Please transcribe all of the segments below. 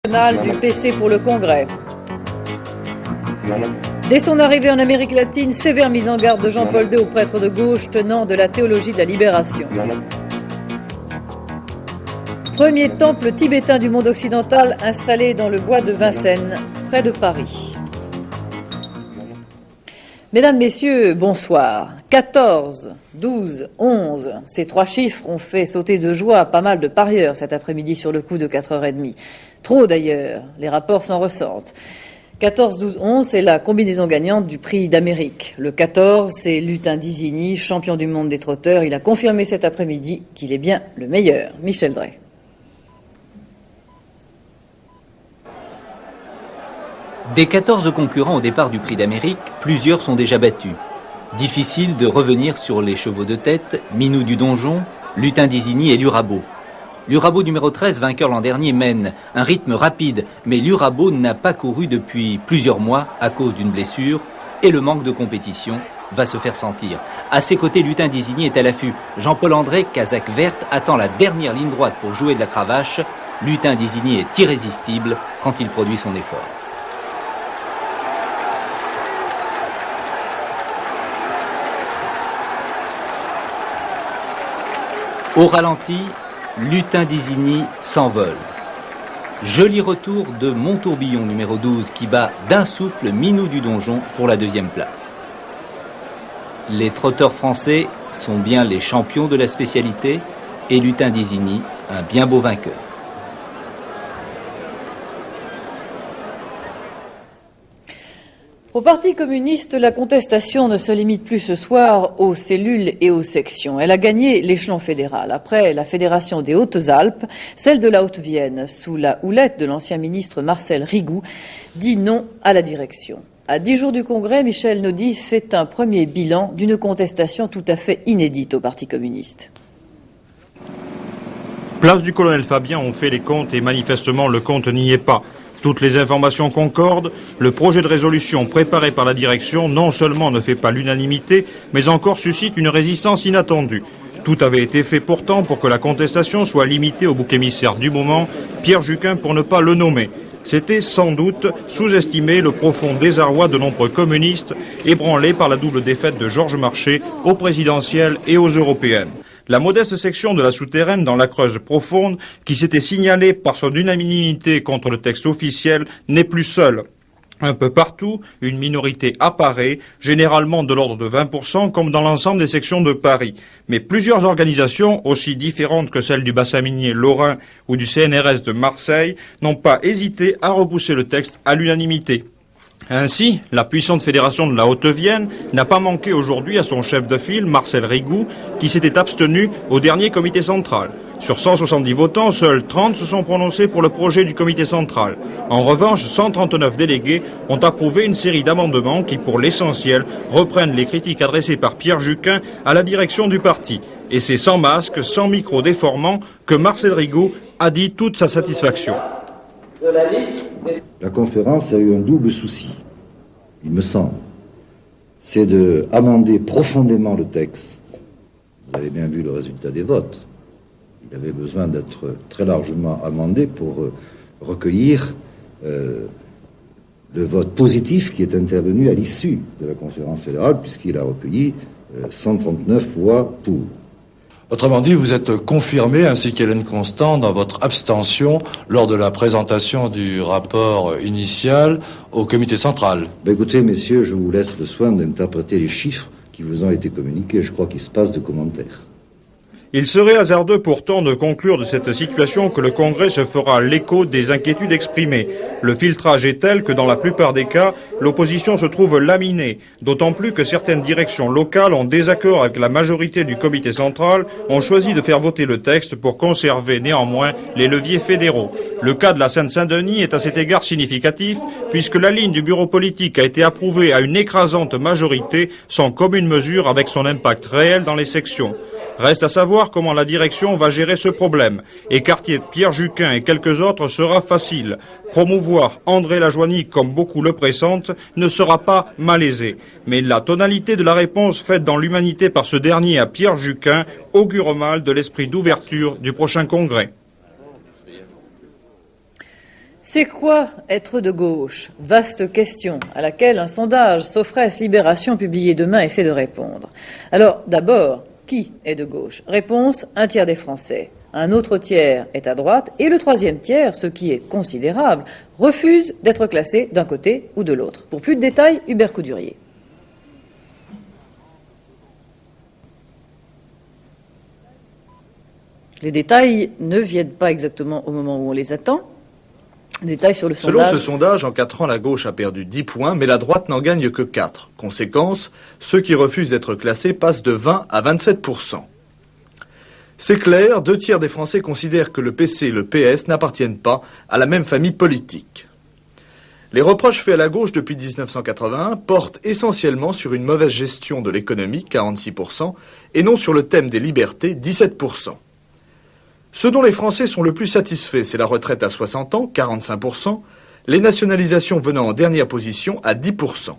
du PC pour le Congrès. Dès son arrivée en Amérique latine, sévère mise en garde de Jean-Paul II aux prêtres de gauche tenant de la théologie de la libération. Premier temple tibétain du monde occidental installé dans le bois de Vincennes, près de Paris. Mesdames, Messieurs, bonsoir. 14, 12, 11, ces trois chiffres ont fait sauter de joie pas mal de parieurs cet après-midi sur le coup de 4h30. Trop d'ailleurs, les rapports s'en ressentent. 14, 12, 11, c'est la combinaison gagnante du prix d'Amérique. Le 14, c'est Lutin Disigny, champion du monde des trotteurs. Il a confirmé cet après-midi qu'il est bien le meilleur. Michel Drey. Des 14 concurrents au départ du prix d'Amérique, plusieurs sont déjà battus. Difficile de revenir sur les chevaux de tête, Minou du Donjon, Lutin Disigny et Lurabo. Lurabo numéro 13, vainqueur l'an dernier, mène un rythme rapide, mais Lurabo n'a pas couru depuis plusieurs mois à cause d'une blessure et le manque de compétition va se faire sentir. À ses côtés, Lutin Disigny est à l'affût. Jean-Paul André, casaque verte, attend la dernière ligne droite pour jouer de la cravache. Lutin Disigny est irrésistible quand il produit son effort. Au ralenti, Lutin Disigny s'envole. Joli retour de Montourbillon numéro 12 qui bat d'un souffle Minou du Donjon pour la deuxième place. Les trotteurs français sont bien les champions de la spécialité et Lutin Disigny, un bien beau vainqueur. Au Parti communiste, la contestation ne se limite plus ce soir aux cellules et aux sections. Elle a gagné l'échelon fédéral. Après la Fédération des Hautes-Alpes, celle de la Haute-Vienne, sous la houlette de l'ancien ministre Marcel Rigout, dit non à la direction. À 10 jours du Congrès, Michel Naudy fait un premier bilan d'une contestation tout à fait inédite au Parti communiste. Place du colonel Fabien, on fait les comptes et manifestement le compte n'y est pas. Toutes les informations concordent, le projet de résolution préparé par la direction non seulement ne fait pas l'unanimité, mais encore suscite une résistance inattendue. Tout avait été fait pourtant pour que la contestation soit limitée au bouc émissaire du moment, Pierre Juquin pour ne pas le nommer. C'était sans doute sous-estimer le profond désarroi de nombreux communistes ébranlés par la double défaite de Georges Marchais aux présidentielles et aux européennes. La modeste section de la souterraine dans la Creuse profonde, qui s'était signalée par son unanimité contre le texte officiel, n'est plus seule. Un peu partout, une minorité apparaît, généralement de l'ordre de 20%, comme dans l'ensemble des sections de Paris. Mais plusieurs organisations, aussi différentes que celles du bassin minier lorrain ou du CNRS de Marseille, n'ont pas hésité à repousser le texte à l'unanimité. Ainsi, la puissante fédération de la Haute-Vienne n'a pas manqué aujourd'hui à son chef de file, Marcel Rigout, qui s'était abstenu au dernier comité central. Sur 170 votants, seuls 30 se sont prononcés pour le projet du comité central. En revanche, 139 délégués ont approuvé une série d'amendements qui, pour l'essentiel, reprennent les critiques adressées par Pierre Juquin à la direction du parti. Et c'est sans masque, sans micro déformant, que Marcel Rigout a dit toute sa satisfaction. La conférence a eu un double souci, il me semble. C'est d'amender profondément le texte. Vous avez bien vu le résultat des votes. Il avait besoin d'être très largement amendé pour recueillir le vote positif qui est intervenu à l'issue de la conférence fédérale, puisqu'il a recueilli 139 voix pour. Autrement dit, vous êtes confirmé, ainsi qu'Hélène Constant, dans votre abstention lors de la présentation du rapport initial au comité central. Écoutez, messieurs, je vous laisse le soin d'interpréter les chiffres qui vous ont été communiqués. Je crois qu'il se passe de commentaires. Il serait hasardeux pourtant de conclure de cette situation que le Congrès se fera l'écho des inquiétudes exprimées. Le filtrage est tel que dans la plupart des cas, l'opposition se trouve laminée, d'autant plus que certaines directions locales, en désaccord avec la majorité du comité central, ont choisi de faire voter le texte pour conserver néanmoins les leviers fédéraux. Le cas de la Seine-Saint-Denis est à cet égard significatif, puisque la ligne du bureau politique a été approuvée à une écrasante majorité, sans commune mesure avec son impact réel dans les sections. Reste à savoir comment la direction va gérer ce problème. Écarter Pierre Juquin et quelques autres sera facile. Promouvoir André Lajoigny, comme beaucoup le pressentent, ne sera pas malaisé. Mais la tonalité de la réponse faite dans l'humanité par ce dernier à Pierre Juquin augure mal de l'esprit d'ouverture du prochain congrès. C'est quoi être de gauche? Vaste question à laquelle un sondage Sofres Libération publié demain essaie de répondre. Alors d'abord, qui est de gauche? Réponse, un tiers des Français. Un autre tiers est à droite et le troisième tiers, ce qui est considérable, refuse d'être classé d'un côté ou de l'autre. Pour plus de détails, Hubert Coudurier. Les détails ne viennent pas exactement au moment où on les attend. Détails sur le sondage. Selon ce sondage, en 4 ans, la gauche a perdu 10 points, mais la droite n'en gagne que 4. Conséquence, ceux qui refusent d'être classés passent de 20 à 27%. C'est clair, 2 tiers des Français considèrent que le PC et le PS n'appartiennent pas à la même famille politique. Les reproches faits à la gauche depuis 1981 portent essentiellement sur une mauvaise gestion de l'économie, 46%, et non sur le thème des libertés, 17%. Ce dont les Français sont le plus satisfaits, c'est la retraite à 60 ans, 45%, les nationalisations venant en dernière position à 10%.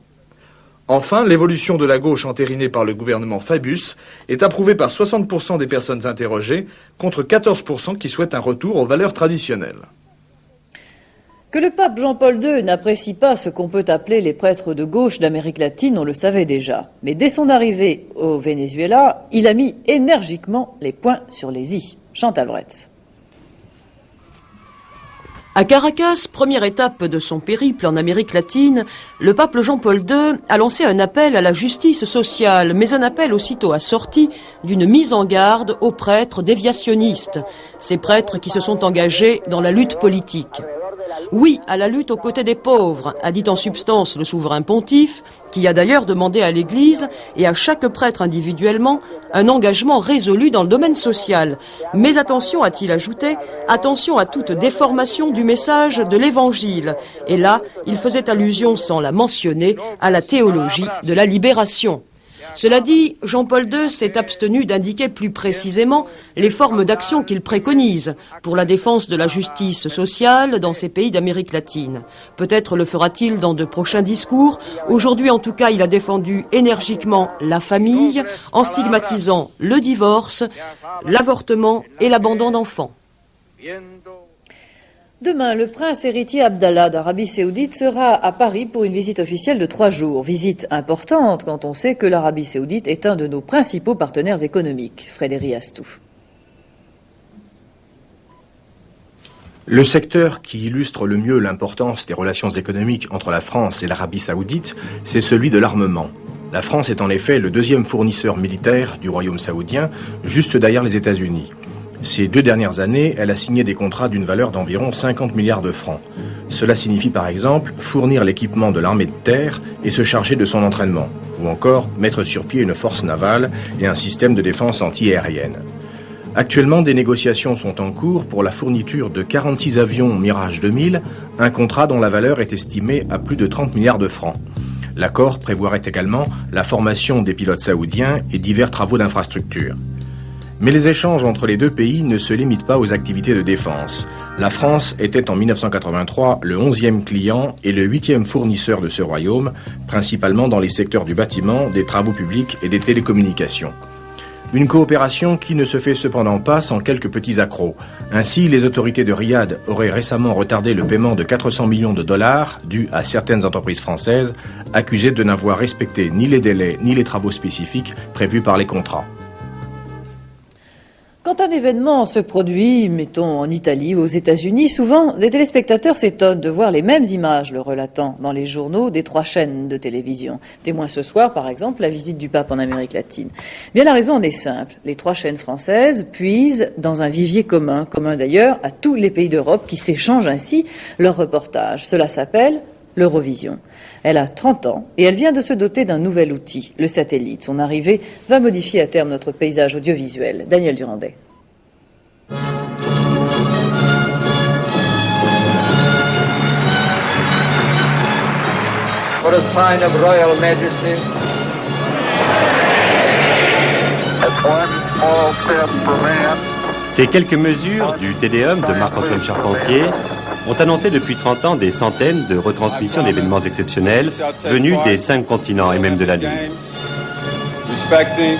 Enfin, l'évolution de la gauche entérinée par le gouvernement Fabius est approuvée par 60% des personnes interrogées, contre 14% qui souhaitent un retour aux valeurs traditionnelles. Que le pape Jean-Paul II n'apprécie pas ce qu'on peut appeler les prêtres de gauche d'Amérique latine, on le savait déjà. Mais dès son arrivée au Venezuela, il a mis énergiquement les points sur les i. Chantal Bretz. À Caracas, première étape de son périple en Amérique latine, le pape Jean-Paul II a lancé un appel à la justice sociale, mais un appel aussitôt assorti d'une mise en garde aux prêtres déviationnistes, ces prêtres qui se sont engagés dans la lutte politique. Oui à la lutte aux côtés des pauvres, a dit en substance le souverain pontife, qui a d'ailleurs demandé à l'Église et à chaque prêtre individuellement un engagement résolu dans le domaine social. Mais attention, a-t-il ajouté, attention à toute déformation du message de l'Évangile. Et là, il faisait allusion, sans la mentionner, à la théologie de la libération. Cela dit, Jean-Paul II s'est abstenu d'indiquer plus précisément les formes d'action qu'il préconise pour la défense de la justice sociale dans ces pays d'Amérique latine. Peut-être le fera-t-il dans de prochains discours. Aujourd'hui, en tout cas, il a défendu énergiquement la famille en stigmatisant le divorce, l'avortement et l'abandon d'enfants. Demain, le prince héritier Abdallah d'Arabie Saoudite sera à Paris pour une visite officielle de 3 jours. Visite importante quand on sait que l'Arabie Saoudite est un de nos principaux partenaires économiques. Frédéric Astou. Le secteur qui illustre le mieux l'importance des relations économiques entre la France et l'Arabie Saoudite, c'est celui de l'armement. La France est en effet le deuxième fournisseur militaire du royaume saoudien, juste derrière les États-Unis. Ces 2 dernières années, elle a signé des contrats d'une valeur d'environ 50 milliards de francs. Cela signifie par exemple fournir l'équipement de l'armée de terre et se charger de son entraînement, ou encore mettre sur pied une force navale et un système de défense anti-aérienne. Actuellement, des négociations sont en cours pour la fourniture de 46 avions Mirage 2000, un contrat dont la valeur est estimée à plus de 30 milliards de francs. L'accord prévoirait également la formation des pilotes saoudiens et divers travaux d'infrastructure. Mais les échanges entre les 2 pays ne se limitent pas aux activités de défense. La France était en 1983 le 11e client et le 8e fournisseur de ce royaume, principalement dans les secteurs du bâtiment, des travaux publics et des télécommunications. Une coopération qui ne se fait cependant pas sans quelques petits accrocs. Ainsi, les autorités de Riyad auraient récemment retardé le paiement de 400 millions de dollars dus à certaines entreprises françaises, accusées de n'avoir respecté ni les délais ni les travaux spécifiques prévus par les contrats. Quand un événement se produit, mettons en Italie ou aux États-Unis, souvent les téléspectateurs s'étonnent de voir les mêmes images le relatant dans les journaux des 3 chaînes de télévision. Témoin ce soir, par exemple, la visite du pape en Amérique latine. Bien, la raison en est simple. Les 3 chaînes françaises puisent dans un vivier commun d'ailleurs à tous les pays d'Europe qui s'échangent ainsi leurs reportages. Cela s'appelle l'Eurovision. Elle a 30 ans et elle vient de se doter d'un nouvel outil, le satellite. Son arrivée va modifier à terme notre paysage audiovisuel. Daniel Durandet. For a sign of royal majesty. Ces quelques mesures du Tédéum de Marc-Antoine Charpentier ont annoncé depuis 30 ans des centaines de retransmissions d'événements exceptionnels venus des 5 continents et même de la Lune. Respecting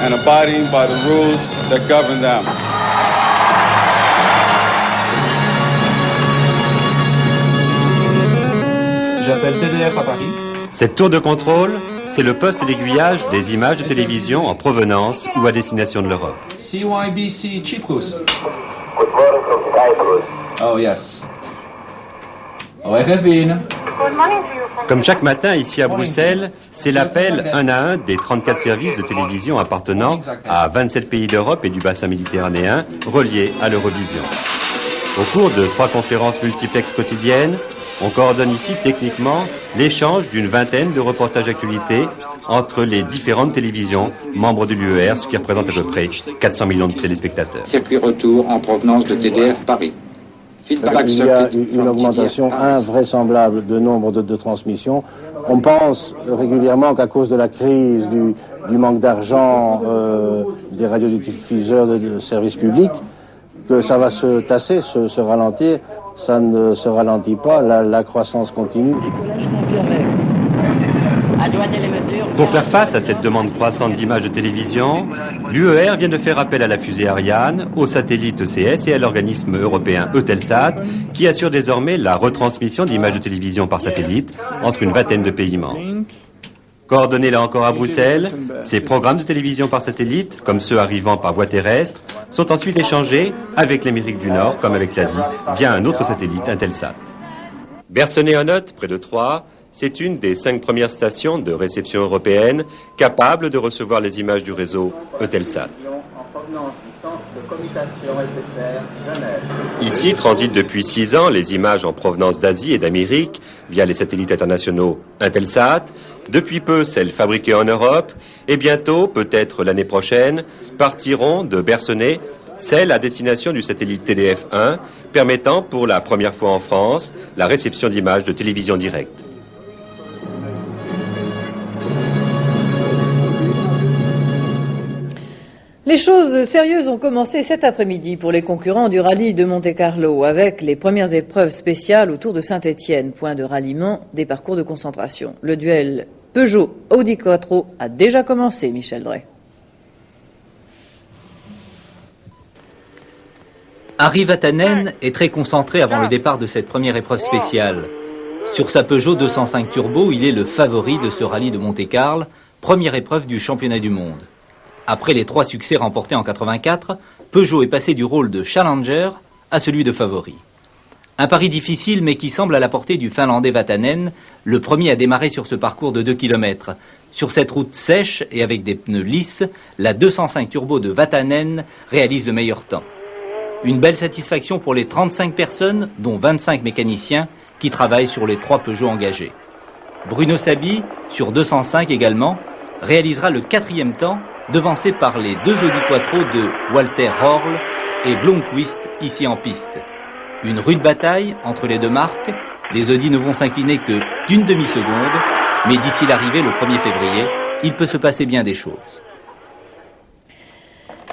and abiding by the rules that govern them. appelle TDF à Paris. Cette tour de contrôle, c'est le poste d'aiguillage des images de télévision en provenance ou à destination de l'Europe. CYBC Chyprus. Good morning from Cyprus. Oh yes. RFN. Comme chaque matin ici à Bruxelles, c'est l'appel un à un des 34 services de télévision appartenant à 27 pays d'Europe et du bassin méditerranéen reliés à l'Eurovision. Au cours de 3 conférences multiplex quotidiennes, on coordonne ici techniquement l'échange d'une vingtaine de reportages d'actualité entre les différentes télévisions membres de l'UER, ce qui représente à peu près 400 millions de téléspectateurs. Circuit retour en provenance de TDF Paris. Il y a une augmentation invraisemblable de nombre de transmissions. On pense régulièrement qu'à cause de la crise, du manque d'argent des radiodiffuseurs de services publics, que ça va se tasser, se ralentir. Ça ne se ralentit pas, la croissance continue. Pour faire face à cette demande croissante d'images de télévision, l'UER vient de faire appel à la fusée Ariane, au satellite ECS et à l'organisme européen Eutelsat, qui assure désormais la retransmission d'images de télévision par satellite entre une vingtaine de pays membres. Coordonnés là encore à Bruxelles, ces programmes de télévision par satellite, comme ceux arrivant par voie terrestre, sont ensuite échangés avec l'Amérique du Nord comme avec l'Asie via un autre satellite, Intelsat. Bercenay-en-Othe, près de Troyes, c'est une des 5 premières stations de réception européenne capables de recevoir les images du réseau Eutelsat. Ici transitent depuis 6 ans les images en provenance d'Asie et d'Amérique via les satellites internationaux Intelsat, depuis peu celles fabriquées en Europe, et bientôt, peut-être l'année prochaine, partiront de Bercenay celles à destination du satellite TDF-1, permettant pour la première fois en France la réception d'images de télévision directe. Les choses sérieuses ont commencé cet après-midi pour les concurrents du rallye de Monte-Carlo, avec les premières épreuves spéciales autour de Saint-Étienne, point de ralliement des parcours de concentration. Le duel Peugeot-Audi Quattro a déjà commencé, Michel Drey. Harry Vatanen est très concentré avant le départ de cette première épreuve spéciale. Sur sa Peugeot 205 Turbo, il est le favori de ce rallye de Monte-Carlo, première épreuve du championnat du monde. Après les 3 succès remportés en 84, Peugeot est passé du rôle de challenger à celui de favori. Un pari difficile mais qui semble à la portée du Finlandais Vatanen, le premier à démarrer sur ce parcours de 2 km. Sur cette route sèche et avec des pneus lisses, la 205 Turbo de Vatanen réalise le meilleur temps. Une belle satisfaction pour les 35 personnes, dont 25 mécaniciens, qui travaillent sur les 3 Peugeot engagés. Bruno Sabi, sur 205 également, réalisera le 4e temps, devancé par les 2 Audi Quattro de Walter Horl et Blomqvist ici en piste. Une rude bataille entre les 2 marques, les Audi ne vont s'incliner que d'une demi-seconde, mais d'ici l'arrivée le 1er février, il peut se passer bien des choses.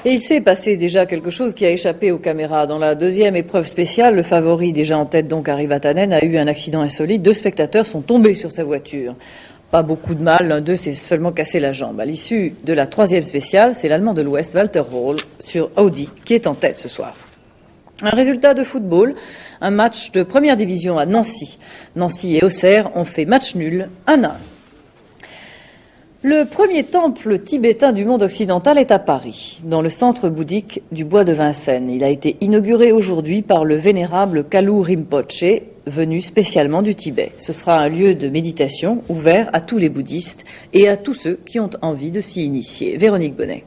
Et il s'est passé déjà quelque chose qui a échappé aux caméras. Dans la 2e épreuve spéciale, le favori déjà en tête, donc Harry Vatanen, a eu un accident insolite. 2 spectateurs sont tombés sur sa voiture. Pas beaucoup de mal, l'un d'eux s'est seulement cassé la jambe. À l'issue de la 3e spéciale, c'est l'Allemand de l'Ouest, Walter Horl, sur Audi, qui est en tête ce soir. Un résultat de football, un match de première division à Nancy. Nancy et Auxerre ont fait match nul, 1-1. Le premier temple tibétain du monde occidental est à Paris, dans le centre bouddhique du bois de Vincennes. Il a été inauguré aujourd'hui par le vénérable Kalu Rinpoche, venu spécialement du Tibet. Ce sera un lieu de méditation ouvert à tous les bouddhistes et à tous ceux qui ont envie de s'y initier. Véronique Bonnet.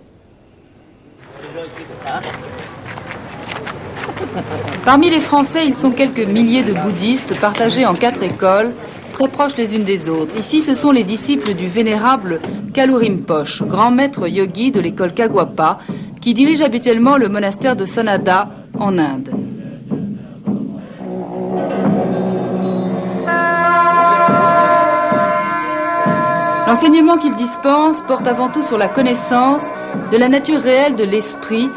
Parmi les Français, ils sont quelques milliers de bouddhistes partagés en 4 écoles, très proches les unes des autres. Ici, ce sont les disciples du vénérable Kalu Rinpoche, grand maître yogi de l'école Kagwapa, qui dirige habituellement le monastère de Sonada en Inde. L'enseignement qu'il dispense porte avant tout sur la connaissance de la nature réelle de l'esprit,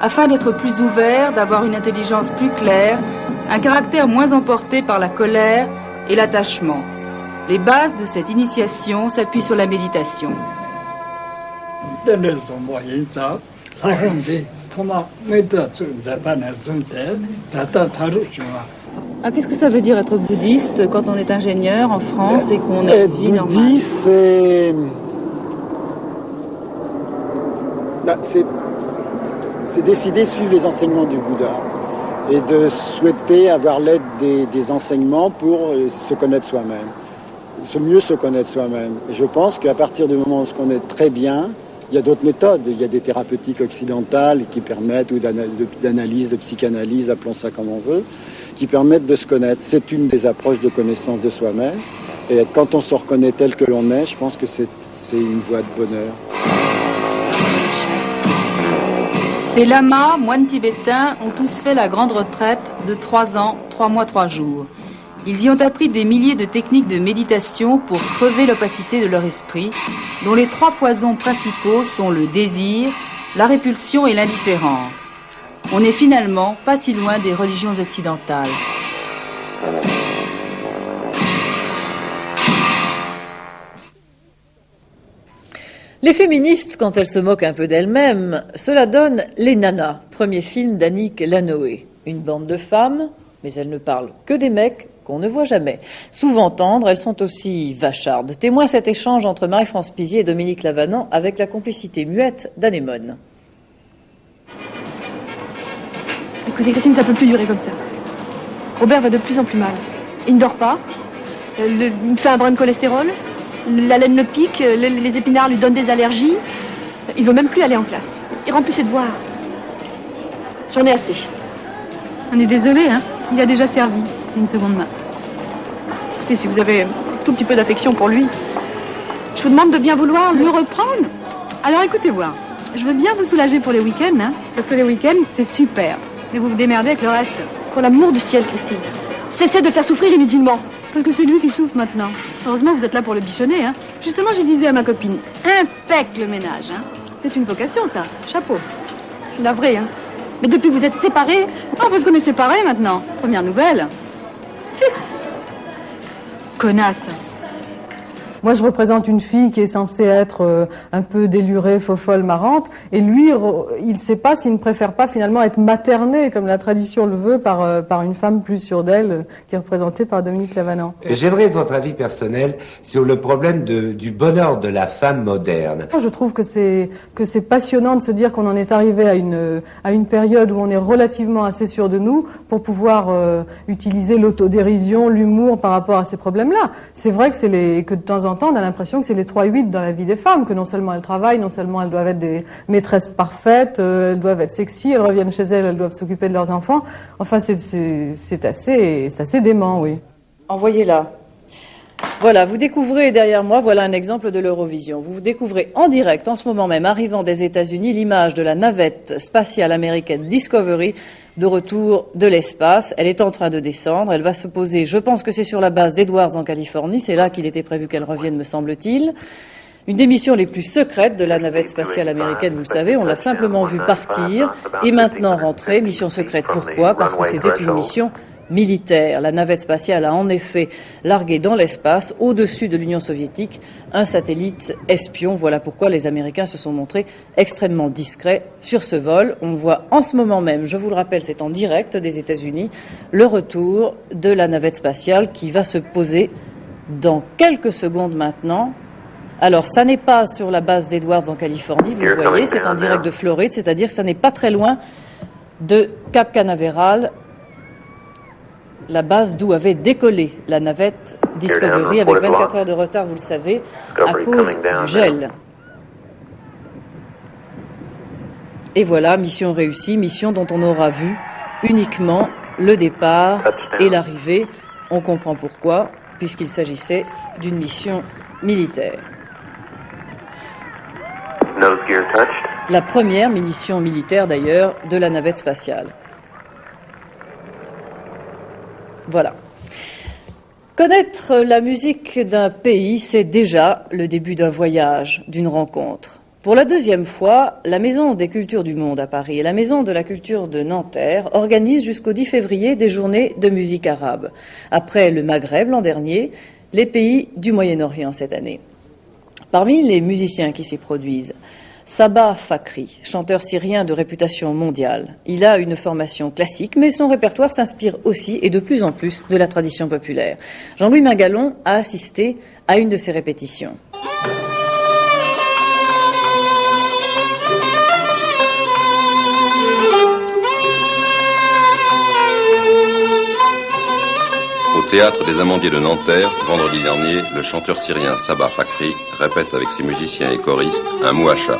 afin d'être plus ouvert, d'avoir une intelligence plus claire, un caractère moins emporté par la colère et l'attachement. Les bases de cette initiation s'appuient sur la méditation. Ah, qu'est-ce que ça veut dire être bouddhiste quand on est ingénieur en France et qu'on a une vie normale? Bouddhiste, c'est décider de suivre les enseignements du Bouddha et de souhaiter avoir l'aide des enseignements pour se connaître soi-même, mieux se connaître soi-même. Et je pense qu'à partir du moment où on se connaît très bien, il y a d'autres méthodes, il y a des thérapeutiques occidentales qui permettent, ou d'analyse, de psychanalyse, appelons ça comme on veut, qui permettent de se connaître. C'est une des approches de connaissance de soi-même. Et quand on se reconnaît tel que l'on est, je pense que c'est une voie de bonheur. Ces lamas, moines tibétains, ont tous fait la grande retraite de 3 ans, 3 mois, 3 jours. Ils y ont appris des milliers de techniques de méditation pour crever l'opacité de leur esprit, dont les 3 poisons principaux sont le désir, la répulsion et l'indifférence. On n'est finalement pas si loin des religions occidentales. Les féministes, quand elles se moquent un peu d'elles-mêmes, cela donne Les Nanas, premier film d'Annick Lanoé. Une bande de femmes, mais elles ne parlent que des mecs qu'on ne voit jamais. Souvent tendres, elles sont aussi vachardes. Témoin cet échange entre Marie-France Pizier et Dominique Lavanant avec la complicité muette d'Anémone. Écoutez Christine, ça peut plus durer comme ça. Robert va de plus en plus mal. Il ne dort pas, il fait un brin de cholestérol, la laine le pique, les épinards lui donnent des allergies. Il veut même plus aller en classe. Il rend plus ses devoirs. J'en ai assez. On est désolé, hein. Il a déjà servi. C'est une seconde main. Écoutez, si vous avez un tout petit peu d'affection pour lui, je vous demande de bien vouloir le reprendre. Alors écoutez voir. Je veux bien vous soulager pour les week-ends, hein. Parce que les week-ends, c'est super. Mais vous vous démerdez avec le reste. Pour l'amour du ciel, Christine. Cessez de faire souffrir inutilement. Parce que c'est lui qui souffre maintenant. Heureusement, vous êtes là pour le bichonner, hein. Justement, je disais à ma copine, impec le ménage, hein. C'est une vocation, ça. Chapeau. Je suis navrée, hein. Mais depuis que vous êtes séparés... Ah, parce qu'on est séparés maintenant. Première nouvelle. Connasse. Moi, je représente une fille qui est censée être un peu délurée, faux-folle, marrante, et lui, il ne sait pas s'il ne préfère pas finalement être materné, comme la tradition le veut, par une femme plus sûre d'elle, qui est représentée par Dominique Lavanant. J'aimerais votre avis personnel sur le problème du bonheur de la femme moderne. Je trouve que c'est passionnant de se dire qu'on en est arrivé à une période où on est relativement assez sûr de nous pour pouvoir utiliser l'autodérision, l'humour par rapport à ces problèmes-là. C'est vrai que de temps en temps, on a l'impression que c'est les 3-8 dans la vie des femmes, que non seulement elles travaillent, non seulement elles doivent être des maîtresses parfaites, elles doivent être sexy, elles reviennent chez elles, elles doivent s'occuper de leurs enfants. Enfin, c'est assez dément, oui. Envoyez-la. Voilà, vous découvrez derrière moi, voilà un exemple de l'Eurovision. Vous découvrez en direct, en ce moment même, arrivant des États-Unis, l'image de la navette spatiale américaine Discovery de retour de l'espace. Elle est en train de descendre, elle va se poser, je pense que c'est sur la base d'Edwards en Californie, c'est là qu'il était prévu qu'elle revienne, me semble-t-il. Une des missions les plus secrètes de la navette spatiale américaine, vous le savez, on l'a simplement vue partir et maintenant rentrer. Mission secrète, pourquoi? Parce que c'était une mission militaire. La navette spatiale a en effet largué dans l'espace, au-dessus de l'Union soviétique, un satellite espion. Voilà pourquoi les Américains se sont montrés extrêmement discrets sur ce vol. On voit en ce moment même, je vous le rappelle, c'est en direct des États-Unis, le retour de la navette spatiale qui va se poser dans quelques secondes maintenant. Alors, ça n'est pas sur la base d'Edwards en Californie, vous le voyez, c'est en direct de Floride, c'est-à-dire que ça n'est pas très loin de Cap Canaveral, la base d'où avait décollé la navette Discovery avec 24 heures de retard, vous le savez, à cause du gel. Et voilà, mission réussie, mission dont on aura vu uniquement le départ et l'arrivée. On comprend pourquoi, puisqu'il s'agissait d'une mission militaire. La première mission militaire d'ailleurs de la navette spatiale. Voilà. Connaître la musique d'un pays, c'est déjà le début d'un voyage, d'une rencontre. Pour la deuxième fois, la Maison des Cultures du Monde à Paris et la Maison de la Culture de Nanterre organisent jusqu'au 10 février des journées de musique arabe. Après le Maghreb l'an dernier, les pays du Moyen-Orient cette année. Parmi les musiciens qui s'y produisent, Sabah Fakhri, chanteur syrien de réputation mondiale. Il a une formation classique, mais son répertoire s'inspire aussi et de plus en plus de la tradition populaire. Jean-Louis Mingalon a assisté à une de ses répétitions. Au théâtre des Amandiers de Nanterre, vendredi dernier, le chanteur syrien Sabah Fakhri répète avec ses musiciens et choristes un mouacha,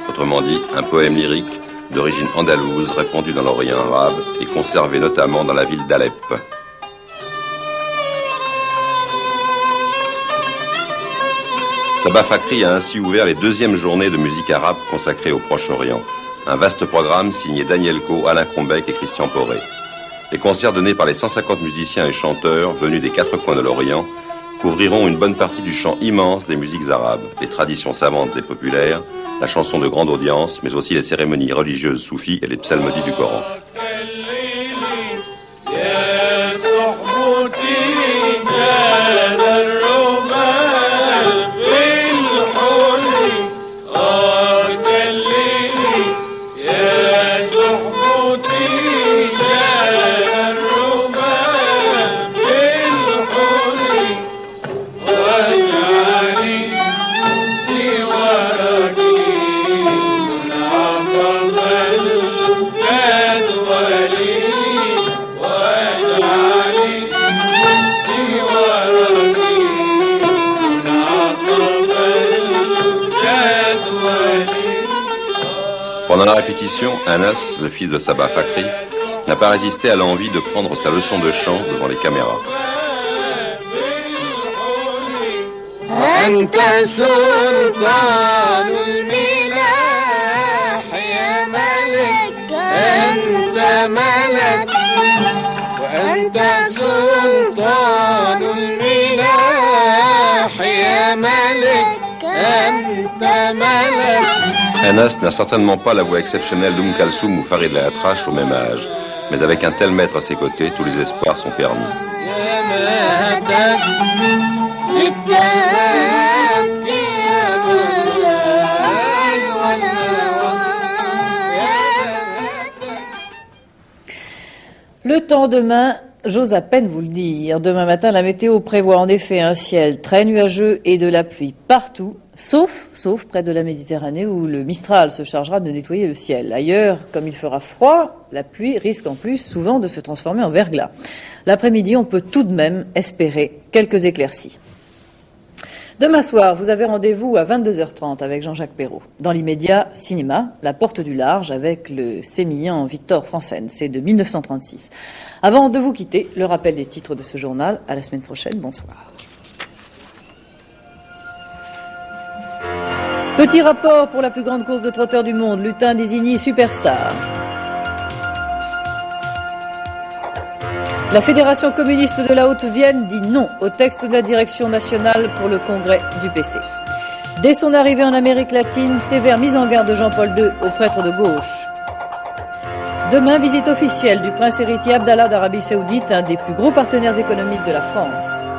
autrement dit un poème lyrique d'origine andalouse répandu dans l'Orient arabe et conservé notamment dans la ville d'Alep. Sabah Fakhri a ainsi ouvert les deuxièmes journées de musique arabe consacrées au Proche-Orient. Un vaste programme signé Daniel Coe, Alain Crombec et Christian Poré. Les concerts donnés par les 150 musiciens et chanteurs venus des quatre coins de l'Orient couvriront une bonne partie du champ immense des musiques arabes, les traditions savantes et populaires, la chanson de grande audience, mais aussi les cérémonies religieuses soufis et les psalmodies du Coran. Pendant la répétition, Anas, le fils de Sabah Fakhri, n'a pas résisté à l'envie de prendre sa leçon de chant devant les caméras. Anas n'a certainement pas la voix exceptionnelle d'Oum Kalsoum ou Farid El Atrache au même âge, mais avec un tel maître à ses côtés, tous les espoirs sont permis. Le temps demain, j'ose à peine vous le dire. Demain matin, la météo prévoit en effet un ciel très nuageux et de la pluie partout, sauf près de la Méditerranée où le Mistral se chargera de nettoyer le ciel. Ailleurs, comme il fera froid, la pluie risque en plus souvent de se transformer en verglas. L'après-midi, on peut tout de même espérer quelques éclaircies. Demain soir, vous avez rendez-vous à 22h30 avec Jean-Jacques Perrault. Dans l'immédiat, cinéma, La Porte du Large avec le sémillant Victor Franssen. C'est de 1936. Avant de vous quitter, le rappel des titres de ce journal. À la semaine prochaine. Bonsoir. Petit rapport pour la plus grande course de trotteurs du monde, Lutin désigné superstar. La Fédération communiste de la Haute-Vienne dit non au texte de la direction nationale pour le congrès du PC. Dès son arrivée en Amérique latine, sévère mise en garde de Jean-Paul II aux prêtres de gauche. Demain, visite officielle du prince héritier Abdallah d'Arabie Saoudite, un des plus gros partenaires économiques de la France.